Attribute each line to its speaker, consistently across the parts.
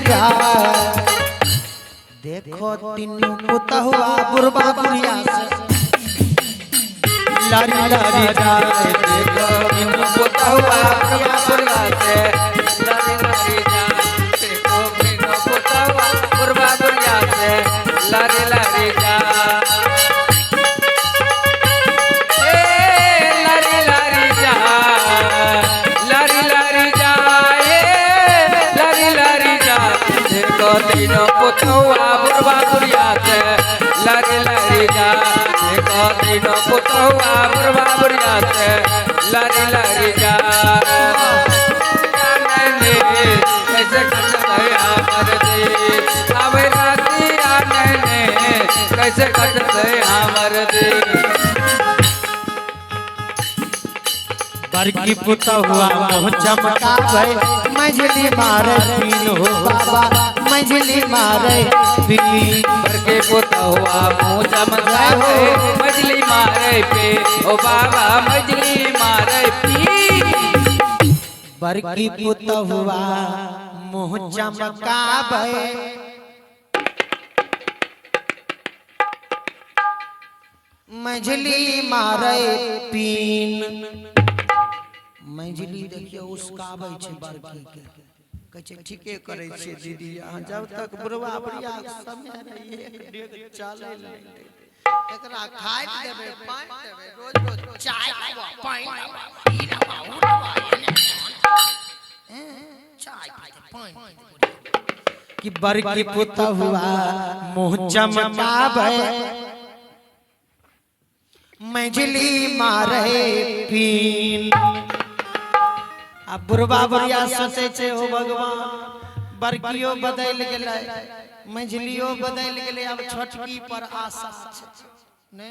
Speaker 1: जाए। देखो तीनों पुता हुआ बुरबा बुरिया लारी लारी जाए।
Speaker 2: देखो तीनों पुता हुआ बुरबा बुरिया से लारी लारी जाए। देखो तीनों पुता हुआ बुरबा बुरिया से लारी लारी जाए। लारी लारी जाए, लारी लारी जाए, लारी लारी जाए। देखो तीनों पुता हुआ बुरबा बुरिया से लारी लारी जाए। देखो तीनों पुता हुआ बुरबा बुरिया से लारी लारी जाए। कैसे कटते हमर दिन, अब राती आने कैसे कटते हमर दिन।
Speaker 1: बरकी पुता हुआ मुँह चमकावे मझली मारे पीन हो बाबा मझली मारे पीन।
Speaker 2: बरकी पुता हुआ मुँह चमकावे मझली मारे पे ओ बाबा मझली मारे पी।
Speaker 1: बरकी पुता हुआ मुँह चमकावे मझली मारे पीन। मझली देखिए उसका बरकी के कहे ठीके करे छे दीदी अहाँ जब तक बुरबा बुरिया समय रहिए चले एकरा खाइ देबे पानी देबे रोज रोज चाय पानी ई दबा उ दबा चाय पानी कि बरकी पुता हुआ मुँह चमकावे मझली मारे पीन। अब बुरबा बुरिया सोचे छे हो भगवान बरकियो बदल गेलै मझलियो बदल गेलै अब छोटकी पर आशा छे ने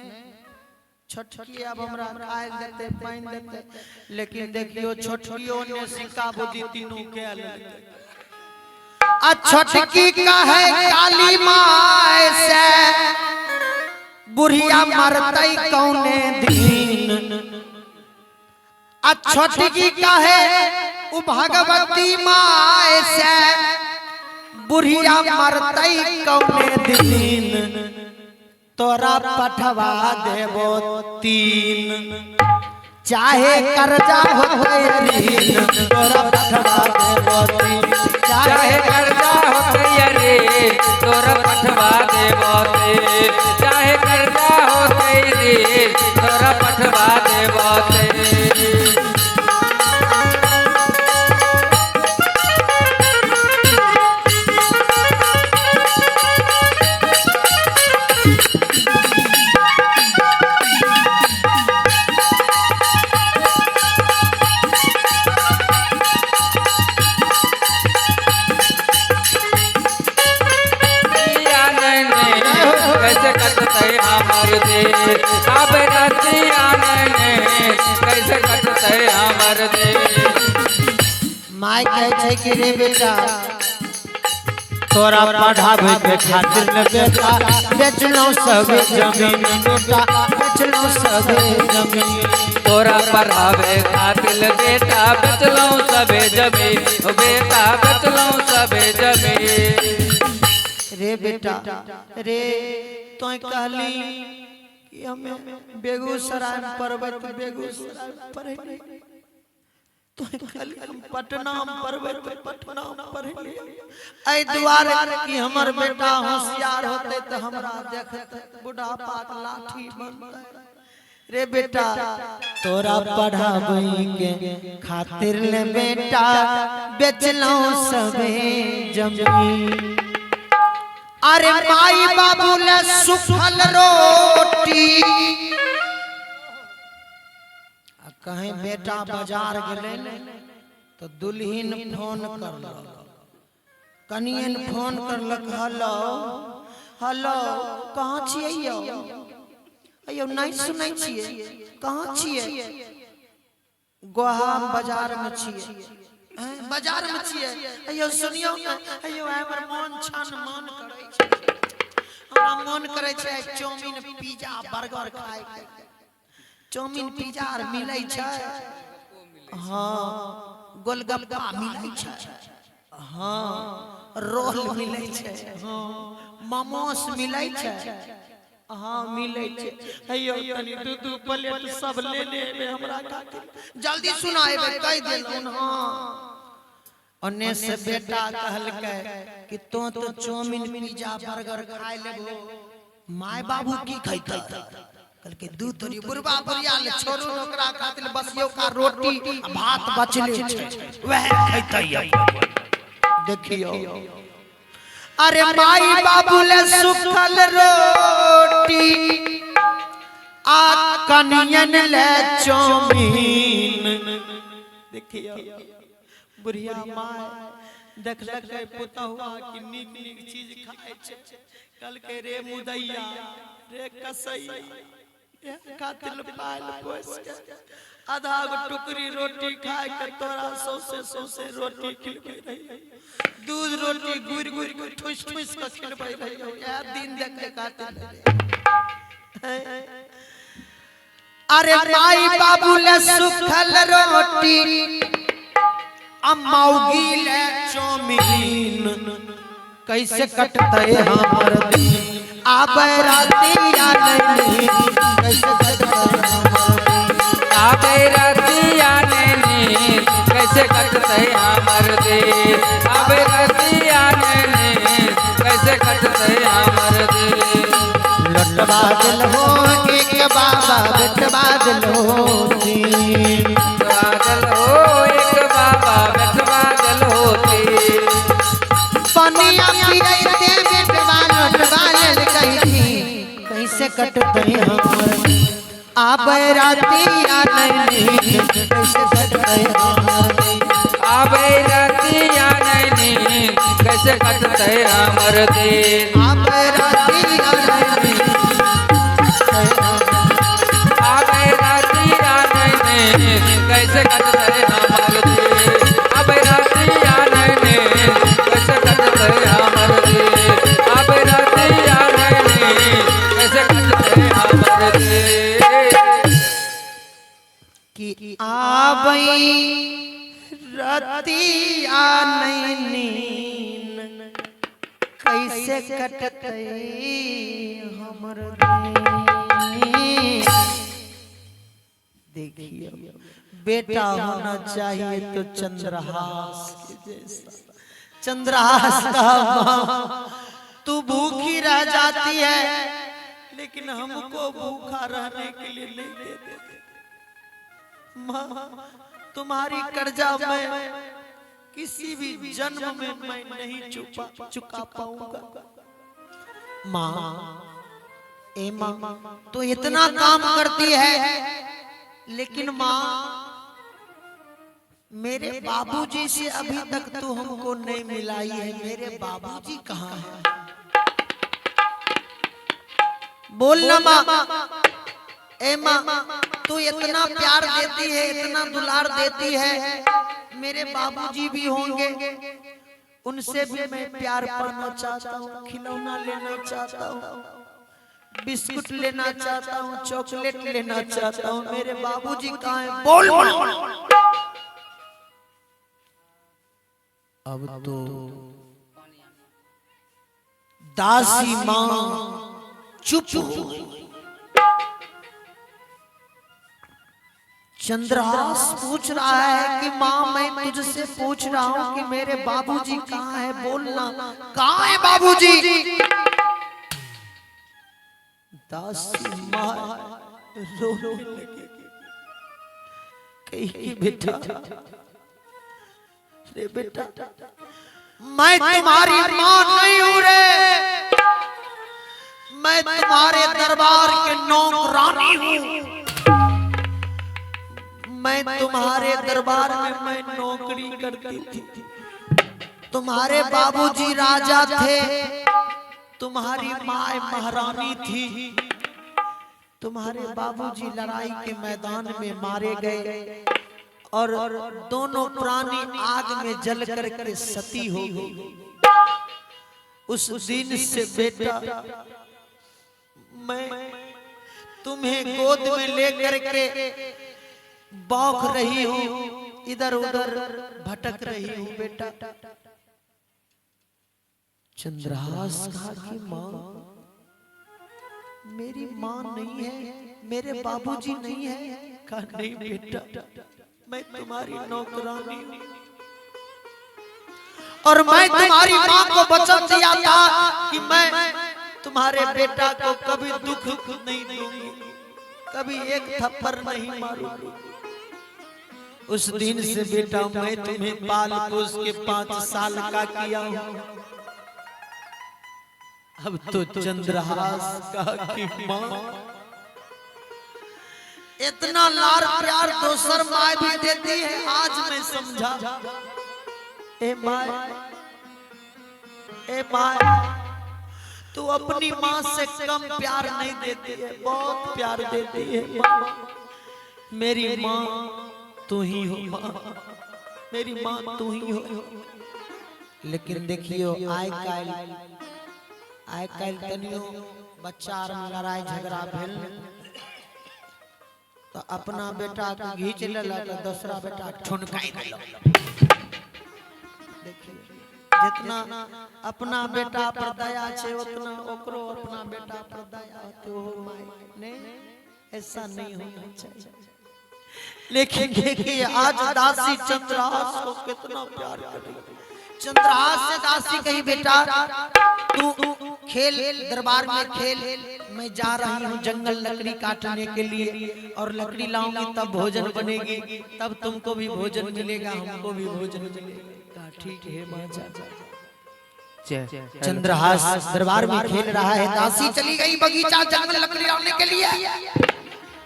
Speaker 1: छोटकी अब हमरा खाए देते पानी देते। लेकिन देखियो छोटकियो ने सिक्का बुद्धि तीनों के लेते। आ छोटकी कहे काली माय से बुढ़िया मरतई कौने दिन। आ छोटकी कहे उ भगवती माय से बुढ़िया मरतई कौने दिन। तोरा पठवा देबो तीन चाहे कर्जा होते ऋण। तोरा पठवा देबो तीन
Speaker 2: चाहे कर्जा होते रे तोरा पठवा देबो ते। चाहे कर्जा होते रे तोरा पठवा देबो ते। कैसे कटते हमर दिन, अब राती आने कैसे कटते हमर दिन।
Speaker 1: माय कहे छै कि रे बेटा तोरा पढ़ावे के खातिर न बेटा बेचलो सब जमीन। बेटा बेचलो सब जमीन।
Speaker 2: तोरा पढ़ावे खातिर बेटा बेचलो सबे जमीन। बेटा बेचलो सबे जमीन।
Speaker 1: रे बेटा रे तो कहली कि हमें बेगूसराय में पढ़बे तो बेगूसराय में पढ़े तो कहली हम पटना में पढ़बे तो पटना में पढ़े। ऐ दुआरे कि हमर बेटा होशियार होते तो हमरा देखते बुढ़ापा के लाठी बनते। रे बेटा तोरा पढ़ावे के खातिर ले बेटा बेचलो सबे जमीन। अरे माई बाबू ले सुखल रोटी कहीं बेटा बाजार गेले तो दुल्हीन फोन करलक कनियन फोन करलक हेलो हेलो कहाँ छियै यौ अयो नहीं सुनै छियै कहाँ छियै गोहा बाजार में छियै बाजार में छियै अयो सुनियो अयो हमर मन छन मन करे छै हमरा मन करे छै चाउमीन पिज्जा बर्गर खाए चाउमीन पिज्जा आर मिलै छै हां गोलगप्पा मिलै छै हाँ रोल मिलै छे, हाँ मोमोस मिलै छे, हाँ मिलै छे। हेयो तनी दू प्लेट सब ले लेबे हमरा खातिर जल्दी सुनाएबे कह देलौन। हाँ ओने से बेटा कहलकै कि तो चाउमीन पिज्जा बर्गर खाइ लेबो, माय बाबू की खैतै? कहलकै दू तोरी बुढ़वा बुढ़िया ले छोड़ू ओकरा खातिर बस यो का रोटी आ भात बचले छै वह खैतै। देखियो अरे माई बाबू ले सुखल रोटी आ कनियन ले चाउमीन। देखियो बुढ़िया माय देखलक पुतहुआ कि नीक नीक चीज खाए छै, कहलकै रे मुदैया रे कसैया खातिर पाल पोस के आधा गो टुकड़ी रोटी खाए के तोरा सौसे रोटी खिलबै रही, दूध रोटी गुड़ गुड़ के ठुस ठुस के खिलबै रही। या दिन देखे खातिर अरे माई बाबू ले सुखल रोटी अम्माऊगी ले चाउमीन, कैसे कटते हमर दिन आबे रातिया नहीं, कैसे कटते
Speaker 2: आबे रतिया नैनी कैसे कटते हमर दिन, आबे रतिया नैनी कैसे कटते हमर दिन।
Speaker 1: लटवा दिल हो एक बाबा बेटवा दिल होती,
Speaker 2: बादल हो एक बाबा बेटवा दिल होती,
Speaker 1: पनिया पियते बेटवा लटवा लेल कही कैसे कटते हमर आबे रातिया नहीं, कैसे कटते हमर
Speaker 2: आबे रतिया नैनी कैसे कटते हमर दिन,
Speaker 1: आबे रातिया नहीं,
Speaker 2: आबे रतिया नैनी कैसे कटते हमर दिन, आबे रतिया नैनी कैसे कटते हमर दिन, आबे रतिया नैनी कैसे कटते हमर दिन।
Speaker 1: कि आबई रतिया नहीं कैसे कटते हमर दिन। देखिए बेटा होना चाहिए तो चंद्रहास के जैसा, चंद्रहास का तू भूखी रह जाती है लेकिन हमको भूखा रहने के लिए नहीं देते। माँ तुम्हारी कर्जा मैं किसी भी जन्म में मैं नहीं चुका पाऊंगा। माँ ए माँ तो इतना काम करती है लेकिन माँ मेरे बाबूजी से अभी तक तो हमको नहीं मिलाई है, मेरे बाबूजी कहाँ है? बोलना माँ। ए माँ तू इतना प्यार देती है, इतना दुलार देती है, मेरे बाबूजी भी होंगे, उनसे भी मैं प्यार पाना चाहता हूँ, खिलौना लेना चाहता हूँ, बिस्कुट लेना चाहता हूँ, चॉकलेट लेना चाहता हूँ, मेरे बाबूजी कहाँ हैं? बोल। अब तो दासी माँ चुप हो गई। चंद्रहास पूछ रहा है कि माँ मैं तुझसे पूछ रहा हूँ कि मेरे बाबूजी कहाँ है, बोलना कहाँ है बाबूजी? दासी माँ रोने लगी, कही बेटा रे बेटा मैं तुम्हारी माँ नहीं हूँ रे, मैं तुम्हारे दरबार के नौकरानी हूँ। मैं तुम्हारे दरबार में मैं नौकरी करती थी, तुम्हारे बाबूजी राजा थे, तुम्हारी माँ महारानी थी, तुम्हारे बाबूजी लड़ाई के मैदान में मारे गए और दोनों प्राणी आग में जल करके सती हो गई। उस दिन से बेटा मैं तुम्हें गोद में लेकर के बौख रही हूँ, इधर उधर भटक रही हूँ बेटा। चंद्रहास कहा कि माँ मेरी माँ नहीं है, मेरे बाबूजी नहीं है। कहा नहीं बेटा, मैं तुम्हारी नौकरानी हूँ और मैं तुम्हारी माँ को वचन दिया था कि मैं तुम्हारे बेटा को कभी दुख नहीं दूंगी, कभी एक थप्पड़ नहीं मारूंगी। उस दिन से बेटा मैं तुम्हें पाल पोस के 5 साल का किया हूं। अब तो चंद्रहास कहा कि माँ इतना लाड़ प्यार दोसर माँ भी देती है, आज मैं समझा। ए माँ तू अपनी माँ से कम प्यार नहीं देती है, बहुत प्यार देती है। मेरी माँ तू ही हो माँ, मेरी माँ तू ही हो। लेकिन देखियो आय काल तनियो बच्चा में लड़ाई झगड़ा भेल तो अपना बेटा के घींच लेला तो दूसरा बेटा ठुनकाई देला। देखिए जितना अपना बेटा पर दया छे उतना ओकरो अपना बेटा पर दया तो माय ने ऐसा नहीं होना चाहिए। लेकिन देखिए आज दासी चंद्रहास को कितना प्यार करी। चंद्रहास से दासी कही बेटा तू खेल, दरबार में खेल, मैं जा रही हूँ जंगल लकड़ी काटने के लिए और लकड़ी लाऊंगी तब भोजन बनेगी, तब तुमको भी भोजन मिलेगा, हमको भी भोजन मिलेगा। ठीक है माँ जा। चंद्रहास दरबार में खेल रहा है, दासी चली गई बगीचा जंगल लकड़ी लाने के लिए।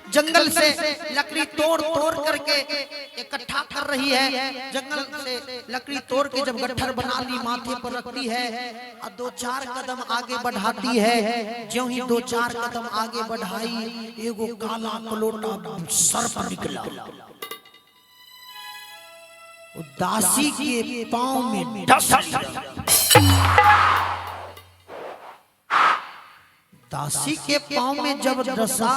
Speaker 1: जंगल से लकड़ी तोड़ करके इकट्ठा कर रही है। जंगल से लकड़ी तोड़ के जब गट्ठर बना ली माथे पर रखती है और 2-4 कदम आगे बढ़ाती है। ज्यों ही 2-4 कदम आगे बढ़ाई एगो काला कलोटा सर्प निकला। दासी के पांव में डस लिया। दासी के पांव में जब डसा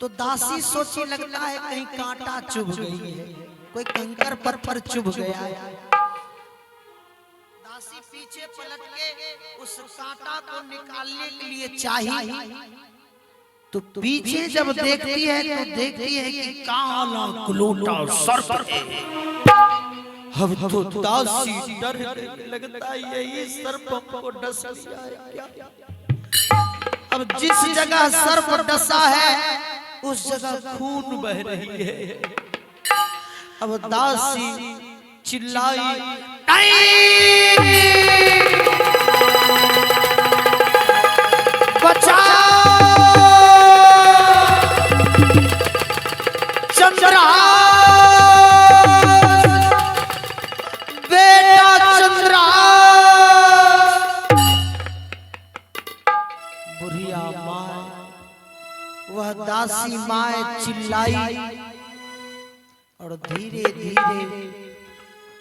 Speaker 1: तो दासी सोची लगता है कहीं कांटा चुभ गई है, कोई कंकर पर चुभ गया है। दासी पीछे पलट के उस कांटा को निकालने के लिए चाहिए तो पीछे जब देखती है तो देखती है कि काला कलोटा सर्प है। अब तो दासी डर लगता है यही सर्प हमको डस लिया है क्या। अब जिस जगह सर्प डसा है उस जगह खून बह रही है। अब दासी चिल्लाई बचाओ चंद्रहास, बेटा चंद्रहास। बुढ़िया माँ वह दासी माए चिल्लाई और धीरे धीरे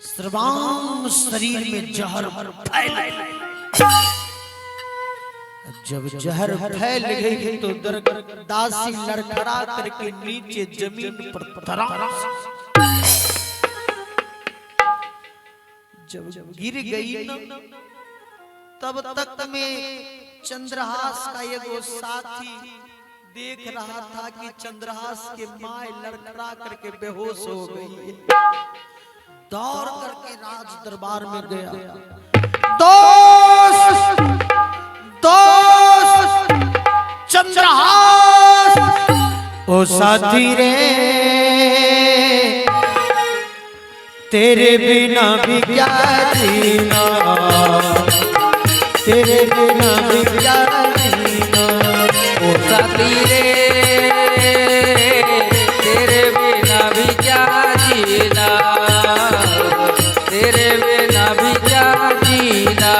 Speaker 1: सर्वांग शरीर में जहर फैल गया। जब जहर फैल गई तो दासी लड़खड़ा करके नीचे जमीन पर धड़ास जब गिर गई ना तब तक में चंद्रहास का एगो साथी देख रहा था कि चंद्रहास के माए लड़खड़ा करके बेहोश हो गई है। दौड़ करके राज दरबार में गया। दोस्त चंद्रहास ओ साथी रे, तेरे बिना भी क्या जीना, तेरे बिना भी क्या जीना।
Speaker 2: ओ साथी रे तेरे बिना भी क्या जीना, तेरे बिना भी क्या जीना।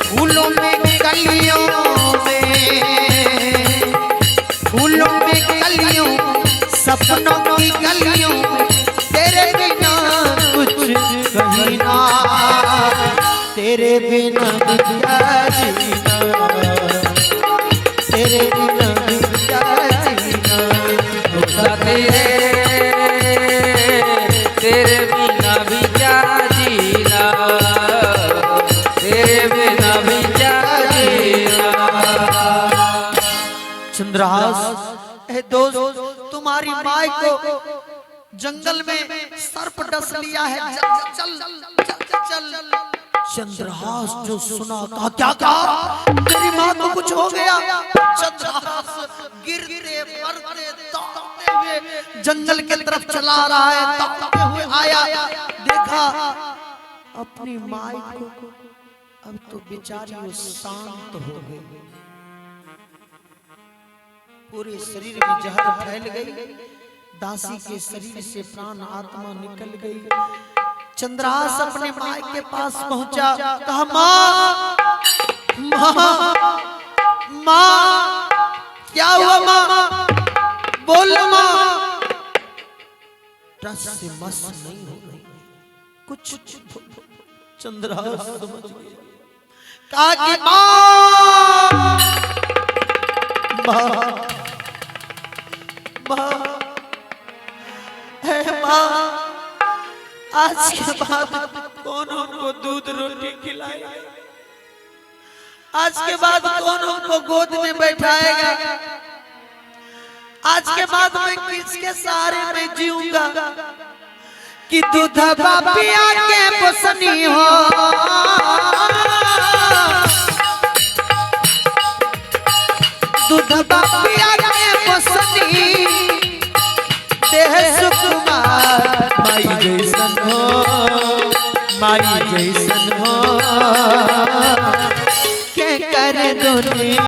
Speaker 1: फूलों में कलियों में सपनों की गलियों तेरे बिना कुछ कहीं ना, तेरे बिना क्या जीना, तेरे बिना चंद्रहास ए दोस्त तुम्हारी माई को जंगल में सर्प डस लिया है, चल चल चल चल। चंद्रहास जो सुना कहा क्या कहा, तेरी माँ को कुछ हो गया। चंद्रहास गिरते पड़ते दौड़ते हुए जंगल की तरफ चला रहा है, दौड़ते हुए आया, देखा अपनी माँ को, अब तो बेचारी वो शांत हो गई, पूरे शरीर में जहर फैल गई, दासी के शरीर से प्राण आत्मा निकल गई। चंद्रहास अपने माँ के पास पहुंचा, कहा माँ माँ माँ क्या हुआ माँ, बोल माँ। रस से मस नहीं हो गई, कुछ चंद्रहास समझ गया, कहा कि माँ माँ है माँ, आज के बाद कौन हमको दूध रोटी खिलाएगा, आज के बाद कौन हमको गोद में बैठाएगा, आज के बाद मैं किसके सहारे में जीऊंगा, कि दूध पिया के पोसनी हो, दूध पिया के पोसनी, देह सुकुमार माई जैसन हो, माई जैसन हो, के कर दुनिया।